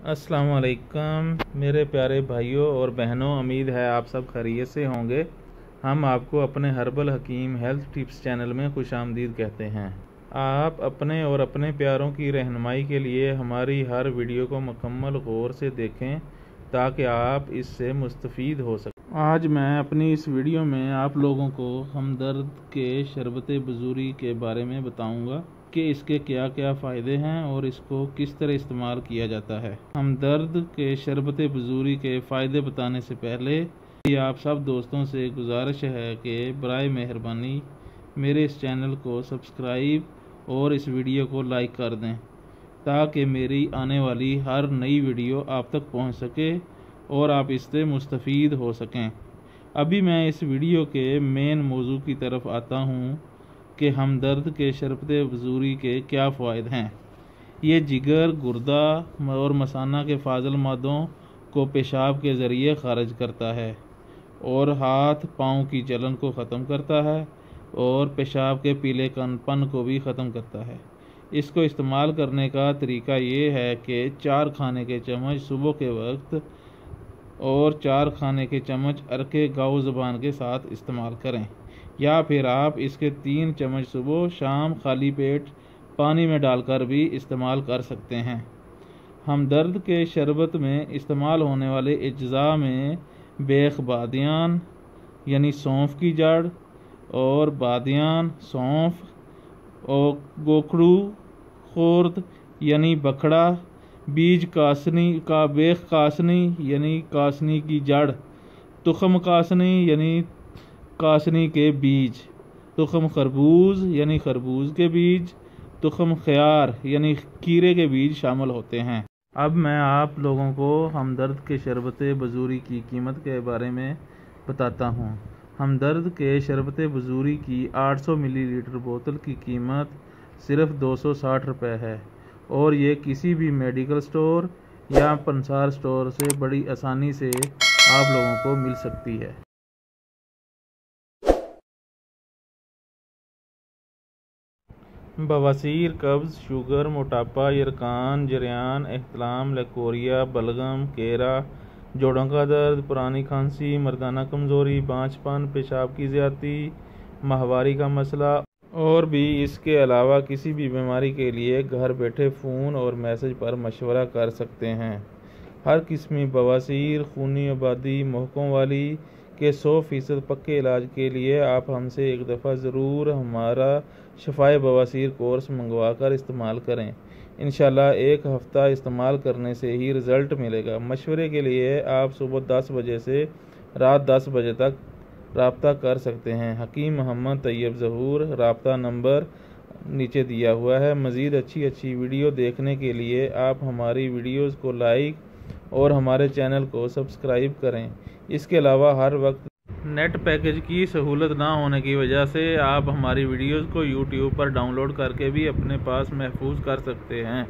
अस्सलाम वालेकुम मेरे प्यारे भाइयों और बहनों, उम्मीद है आप सब खैरियत से होंगे। हम आपको अपने हर्बल हकीम हेल्थ टिप्स चैनल में खुशामदीद कहते हैं। आप अपने और अपने प्यारों की रहनुमाई के लिए हमारी हर वीडियो को मुकम्मल गौर से देखें ताकि आप इससे मुस्तफ़ीद हो सकें। आज मैं अपनी इस वीडियो में आप लोगों को हमदर्द के शरबत बजूरी के बारे में बताऊंगा कि इसके क्या क्या फ़ायदे हैं और इसको किस तरह इस्तेमाल किया जाता है। हमदर्द के शरबत बजूरी के फ़ायदे बताने से पहले आप सब दोस्तों से गुजारिश है कि बराए मेहरबानी मेरे इस चैनल को सब्सक्राइब और इस वीडियो को लाइक कर दें ताकि मेरी आने वाली हर नई वीडियो आप तक पहुंच सके और आप इससे मुस्तफ़ीद हो सकें। अभी मैं इस वीडियो के मेन मौजू की तरफ आता हूं कि हमदर्द के शरबत बजूरी के क्या फ़ायदे हैं। ये जिगर, गुर्दा और मसाना के फाजल मादों को पेशाब के ज़रिए खारिज करता है और हाथ पाँव की जलन को ख़त्म करता है और पेशाब के पीलेपन को भी ख़त्म करता है। इसको इस्तेमाल करने का तरीका ये है कि 4 खाने के चम्मच सुबह के वक्त और 4 खाने के चम्मच अरके गाओ ज़बान के साथ इस्तेमाल करें, या फिर आप इसके 3 चम्मच सुबह शाम खाली पेट पानी में डालकर भी इस्तेमाल कर सकते हैं। हमदर्द के शरबत में इस्तेमाल होने वाले अज्जा में बेख बादियान यानी सौंफ की जड़ और बादियान, सौंफ और गोखड़ू, खुर्द यानी बखड़ा, बीज कासनी का बेख कासनी यानी कासनी की जड़, तुखम कासनी यानी कासनी के बीज, तुखम खरबूज यानी खरबूज के बीज, तुखम ख्यार यानी खीरे के बीज शामिल होते हैं। अब मैं आप लोगों को हमदर्द के शरबत बजूरी की कीमत के बारे में बताता हूँ। हमदर्द के शरबत बजूरी की 800 मिलीलीटर बोतल की कीमत सिर्फ 260 रुपये है और ये किसी भी मेडिकल स्टोर या पंसार स्टोर से बड़ी आसानी से आप लोगों को मिल सकती है। बवासीर, कब्ज़, शुगर, मोटापा, यरकान, जरियान, एहतलाम, लकोरिया, बलगम, केरा, जोड़ों का दर्द, पुरानी खांसी, मर्दाना कमज़ोरी, बांझपन, पेशाब की ज़्यादती, माहवारी का मसला और भी इसके अलावा किसी भी बीमारी के लिए घर बैठे फ़ोन और मैसेज पर मशवरा कर सकते हैं। हर किस्मी बवासीर, खूनी आबादी, महकों वाली के 100% पक्के इलाज के लिए आप हमसे एक दफ़ा ज़रूर हमारा शफ़ाए बवासीर कोर्स मंगवा कर इस्तेमाल करें। इंशाल्लाह 1 हफ़्ता इस्तेमाल करने से ही रिज़ल्ट मिलेगा। मशवरे के लिए आप सुबह 10 बजे से रात 10 बजे तक राब्ता कर सकते हैं। हकीम मोहम्मद तैयब ज़हूर, राब्ता नंबर नीचे दिया हुआ है। मज़ीद अच्छी वीडियो देखने के लिए आप हमारी वीडियोज़ को लाइक और हमारे चैनल को सब्सक्राइब करें। इसके अलावा हर वक्त नेट पैकेज की सहूलत ना होने की वजह से आप हमारी वीडियोज़ को यूट्यूब पर डाउनलोड करके भी अपने पास महफूज कर सकते हैं।